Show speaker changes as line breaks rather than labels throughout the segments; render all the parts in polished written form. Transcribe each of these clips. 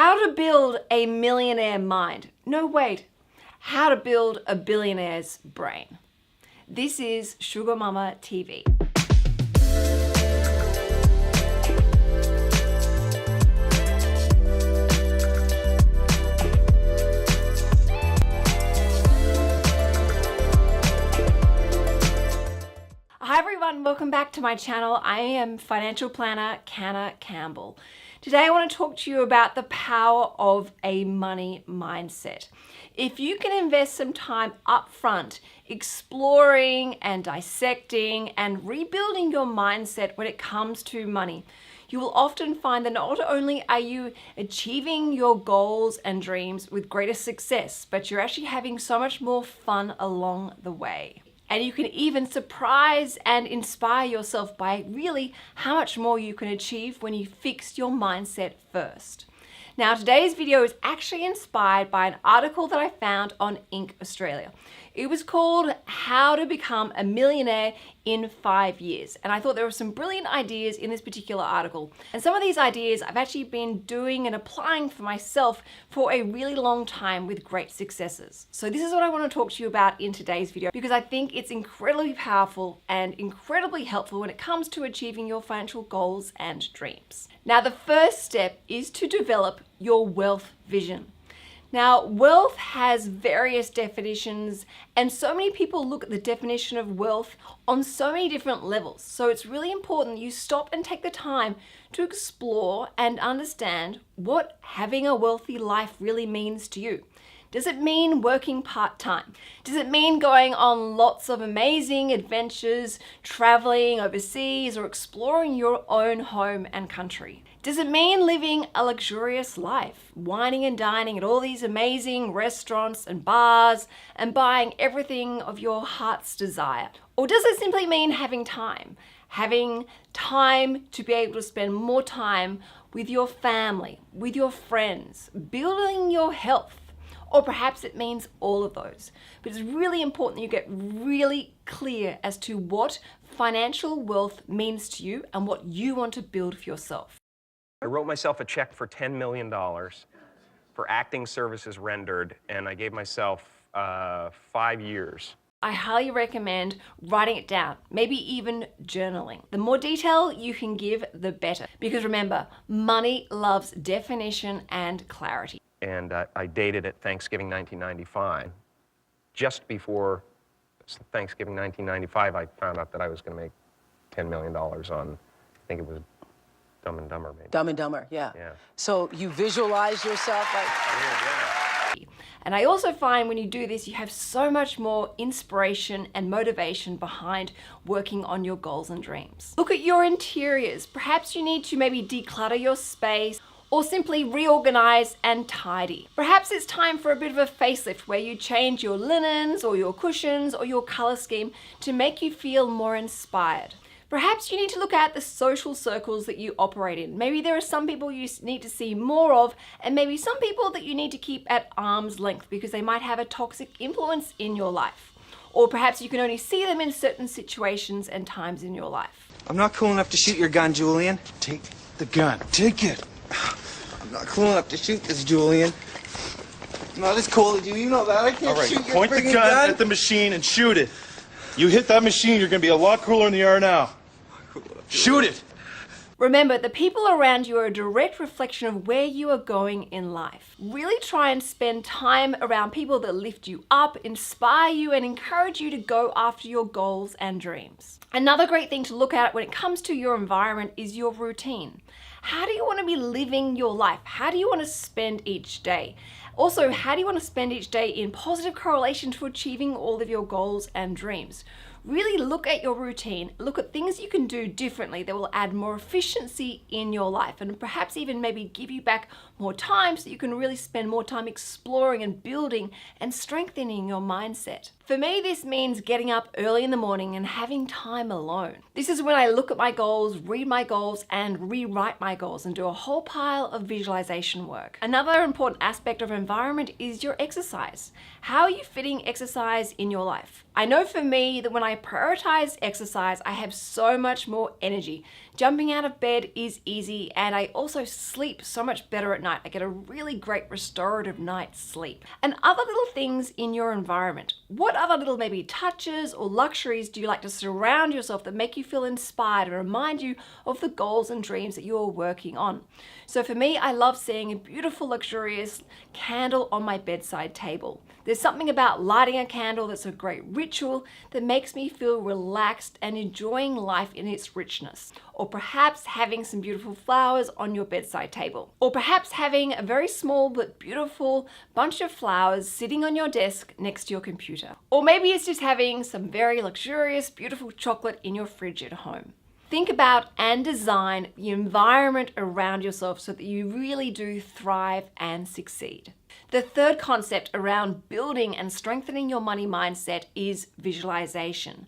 How to build a millionaire mind. No, wait. How to build a billionaire's brain. This is Sugar Mama TV. Hi everyone, welcome back to my channel. I am financial planner Canna Campbell. Today I want to talk to you about the power of a money mindset. If you can invest some time up front exploring and dissecting and rebuilding your mindset when it comes to money, you will often find that not only are you achieving your goals and dreams with greater success, but you're actually having so much more fun along the way. And you can even surprise and inspire yourself by really how much more you can achieve when you fix your mindset first. Now, today's video is actually inspired by an article that I found on Inc. Australia. It was called How to Become a Millionaire in 5 Years. And I thought there were some brilliant ideas in this particular article. And some of these ideas I've actually been doing and applying for myself for a really long time with great successes. So this is what I want to talk to you about in today's video, because I think it's incredibly powerful and incredibly helpful when it comes to achieving your financial goals and dreams. Now, the first step is to develop your wealth vision. Now, wealth has various definitions, and so many people look at the definition of wealth on so many different levels. So it's really important you stop and take the time to explore and understand what having a wealthy life really means to you. Does it mean working part-time? Does it mean going on lots of amazing adventures, traveling overseas, or exploring your own home and country? Does it mean living a luxurious life, wining and dining at all these amazing restaurants and bars and buying everything of your heart's desire? Or does it simply mean having time? Having time to be able to spend more time with your family, with your friends, building your health? Or perhaps it means all of those. But it's really important that you get really clear as to what financial wealth means to you and what you want to build for yourself.
I wrote myself a check for $10 million for acting services rendered, and I gave myself 5 years.
I highly recommend writing it down, maybe even journaling. The more detail you can give, the better. Because remember, money loves definition and clarity.
And I dated it Thanksgiving 1995. Just before Thanksgiving 1995, I found out that I was going to make $10 million on, I think it was Dumb and Dumber, maybe.
Dumb and Dumber, yeah.
Yeah.
So you visualize yourself like...
Yeah.
And I also find when you do this, you have so much more inspiration and motivation behind working on your goals and dreams. Look at your interiors. Perhaps you need to maybe declutter your space or simply reorganize and tidy. Perhaps it's time for a bit of a facelift where you change your linens or your cushions or your color scheme to make you feel more inspired. Perhaps you need to look at the social circles that you operate in. Maybe there are some people you need to see more of, and maybe some people that you need to keep at arm's length because they might have a toxic influence in your life. Or perhaps you can only see them in certain situations and times in your life.
I'm not cool enough to shoot your gun, Julian.
Take the gun. Take it.
I'm not cool enough to shoot this, Julian. I'm not as cool as you. You know that. I can't
All right,
shoot your
point the
friggin'
gun at the machine and shoot it. You hit that machine, you're going to be a lot cooler than you are now. Shoot it.
Remember, the people around you are a direct reflection of where you are going in life. Really try and spend time around people that lift you up, inspire you, and encourage you to go after your goals and dreams. Another great thing to look at when it comes to your environment is your routine. How do you want to be living your life? How do you want to spend each day? Also, how do you want to spend each day in positive correlation to achieving all of your goals and dreams? Really look at your routine, look at things you can do differently that will add more efficiency in your life and perhaps even maybe give you back more time so you can really spend more time exploring and building and strengthening your mindset. For me, this means getting up early in the morning and having time alone. This is when I look at my goals, read my goals, and rewrite my goals and do a whole pile of visualization work. Another important aspect of environment is your exercise. How are you fitting exercise in your life? I know for me that when I prioritize exercise, I have so much more energy Jumping out of bed is easy, and I also sleep so much better at night. I get a really great restorative night's sleep. And other little things in your environment. What other little maybe touches or luxuries do you like to surround yourself that make you feel inspired and remind you of the goals and dreams that you're working on? So for me, I love seeing a beautiful, luxurious candle on my bedside table. There's something about lighting a candle that's a great ritual that makes me feel relaxed and enjoying life in its richness. Or perhaps having some beautiful flowers on your bedside table. Or perhaps having a very small but beautiful bunch of flowers sitting on your desk next to your computer. Or maybe it's just having some very luxurious, beautiful chocolate in your fridge at home. Think about and design the environment around yourself so that you really do thrive and succeed. The third concept around building and strengthening your money mindset is visualization.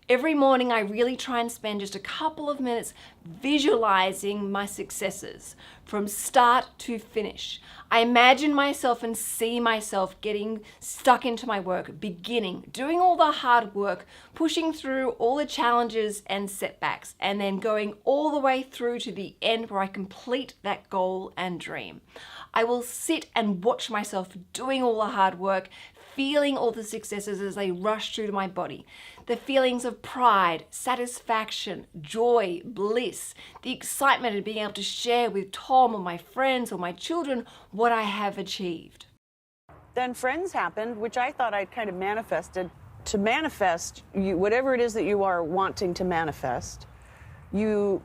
Every morning, I really try and spend just a couple of minutes visualizing my successes from start to finish. I imagine myself and see myself getting stuck into my work, beginning, doing all the hard work, pushing through all the challenges and setbacks, and then going all the way through to the end where I complete that goal and dream. I will sit and watch myself doing all the hard work, feeling all the successes as they rush through to my body. The feelings of pride, satisfaction, joy, bliss, the excitement of being able to share with Tom or my friends or my children what I have achieved.
Then Friends happened, which I thought I'd kind of manifested. To manifest, whatever it is that you are wanting to manifest, you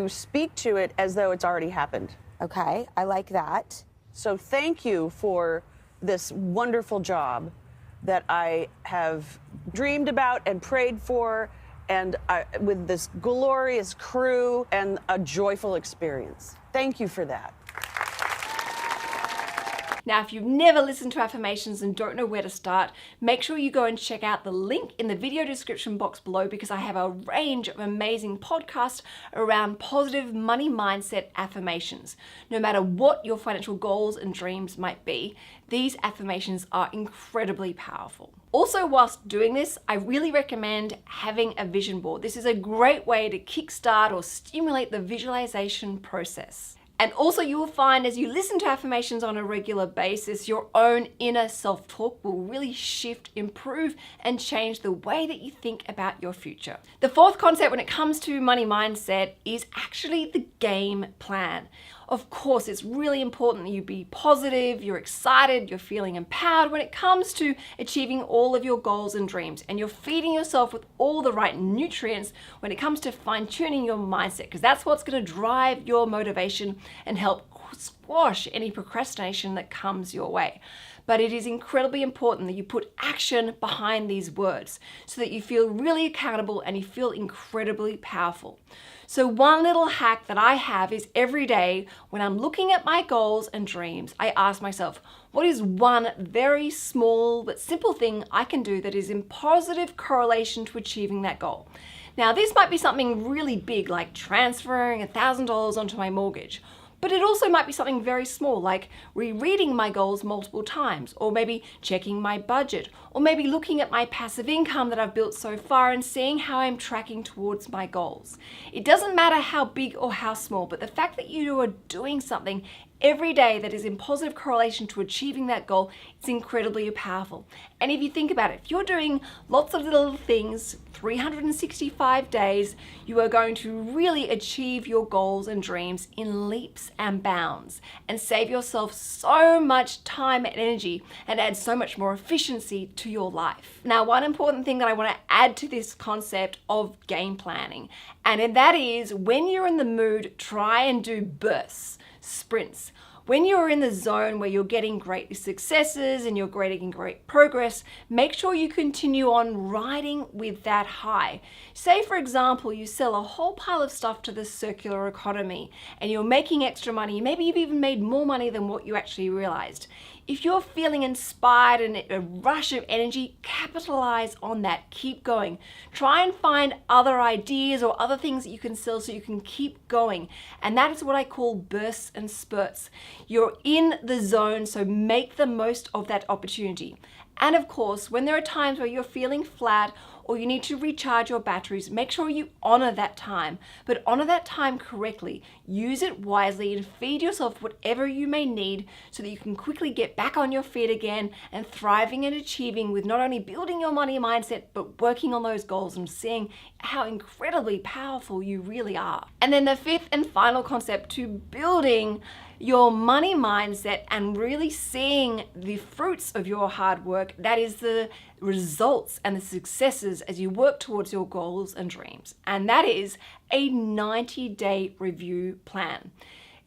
speak to it as though it's already happened.
Okay, I like that.
So thank you for this wonderful job that I have dreamed about and prayed for, and with this glorious crew and a joyful experience. Thank you for that.
Now, if you've never listened to affirmations and don't know where to start, make sure you go and check out the link in the video description box below, because I have a range of amazing podcasts around positive money mindset affirmations. No matter what your financial goals and dreams might be, these affirmations are incredibly powerful. Also, whilst doing this, I really recommend having a vision board. This is a great way to kickstart or stimulate the visualization process. And also, you will find as you listen to affirmations on a regular basis, your own inner self-talk will really shift, improve, and change the way that you think about your future. The fourth concept when it comes to money mindset is actually the game plan. Of course, it's really important that you be positive, you're excited, you're feeling empowered when it comes to achieving all of your goals and dreams, and you're feeding yourself with all the right nutrients when it comes to fine-tuning your mindset, because that's what's going to drive your motivation and help squash any procrastination that comes your way. But it is incredibly important that you put action behind these words so that you feel really accountable and you feel incredibly powerful. So one little hack that I have is every day when I'm looking at my goals and dreams, I ask myself, what is one very small but simple thing I can do that is in positive correlation to achieving that goal? Now, this might be something really big like transferring $1,000 onto my mortgage. But it also might be something very small, like rereading my goals multiple times, or maybe checking my budget, or maybe looking at my passive income that I've built so far and seeing how I'm tracking towards my goals. It doesn't matter how big or how small, but the fact that you are doing something every day that is in positive correlation to achieving that goal, it's incredibly powerful. And if you think about it, if you're doing lots of little things 365 days, you are going to really achieve your goals and dreams in leaps and bounds and save yourself so much time and energy and add so much more efficiency to your life. Now, one important thing that I want to add to this concept of game planning, and that is when you're in the mood, try and do bursts, sprints. When you're in the zone where you're getting great successes and you're getting great progress, make sure you continue on riding with that high. Say, for example, you sell a whole pile of stuff to the circular economy and you're making extra money. Maybe you've even made more money than what you actually realized. If you're feeling inspired and a rush of energy, capitalize on that. Keep going. Try and find other ideas or other things that you can sell so you can keep going. And that is what I call bursts and spurts. You're in the zone, so make the most of that opportunity. And of course, when there are times where you're feeling flat or you need to recharge your batteries, make sure you honor that time, but honor that time correctly. Use it wisely and feed yourself whatever you may need so that you can quickly get back on your feet again and thriving and achieving with not only building your money mindset, but working on those goals and seeing how incredibly powerful you really are. And then the fifth and final concept to building your money mindset and really seeing the fruits of your hard work, that is the results and the successes as you work towards your goals and dreams. And that is a 90-day review plan.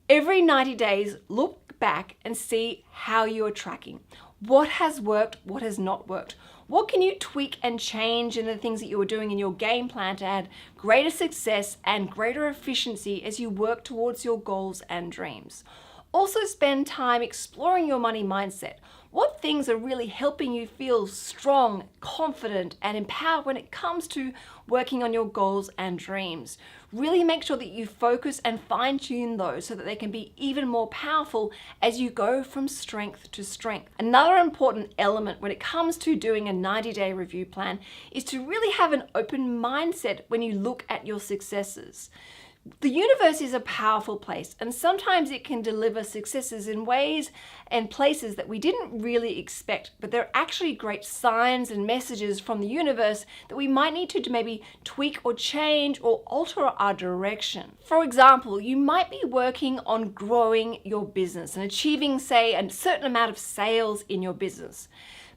Every 90 days, look back and see how you are tracking. What has worked, what has not worked? What can you tweak and change in the things that you are doing in your game plan to add greater success and greater efficiency as you work towards your goals and dreams? Also spend time exploring your money mindset. What things are really helping you feel strong, confident, and empowered when it comes to working on your goals and dreams? Really make sure that you focus and fine-tune those so that they can be even more powerful as you go from strength to strength. Another important element when it comes to doing a 90-day review plan is to really have an open mindset when you look at your successes. The universe is a powerful place, and sometimes it can deliver successes in ways and places that we didn't really expect, but they're actually great signs and messages from the universe that we might need to maybe tweak or change or alter our direction. For example, you might be working on growing your business and achieving, say, a certain amount of sales in your business,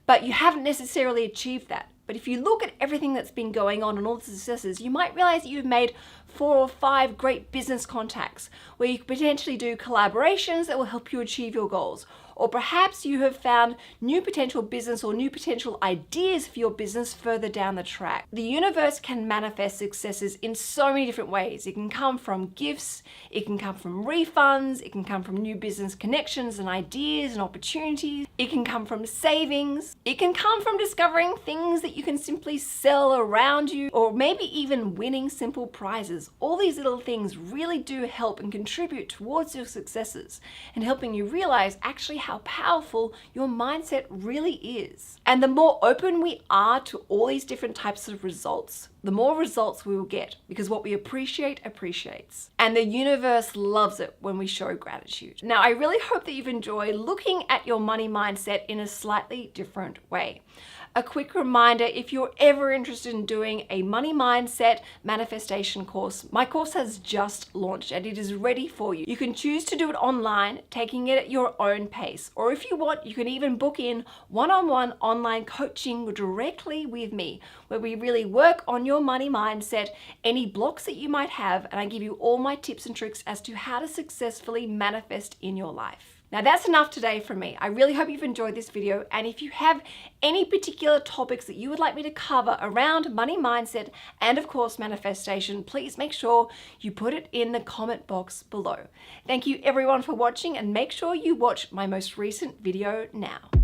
but you haven't necessarily achieved that. But if you look at everything that's been going on and all the successes, you might realize that you've made 4 or 5 great business contacts where you could potentially do collaborations that will help you achieve your goals. Or perhaps you have found new potential business or new potential ideas for your business further down the track. The universe can manifest successes in so many different ways. It can come from gifts, it can come from refunds, it can come from new business connections and ideas and opportunities, it can come from savings, it can come from discovering things that you can simply sell around you, or maybe even winning simple prizes. All these little things really do help and contribute towards your successes and helping you realize actually how powerful your mindset really is. And the more open we are to all these different types of results, the more results we will get, because what we appreciate appreciates. And the universe loves it when we show gratitude. Now, I really hope that you've enjoyed looking at your money mindset in a slightly different way. A quick reminder, if you're ever interested in doing a money mindset manifestation course, my course has just launched and it is ready for you. You can choose to do it online, taking it at your own pace. Or if you want, you can even book in one-on-one online coaching directly with me, where we really work on your money mindset, any blocks that you might have, and I give you all my tips and tricks as to how to successfully manifest in your life. Now that's enough today from me. I really hope you've enjoyed this video, and if you have any particular topics that you would like me to cover around money mindset and of course manifestation, please make sure you put it in the comment box below. Thank you everyone for watching, and make sure you watch my most recent video now.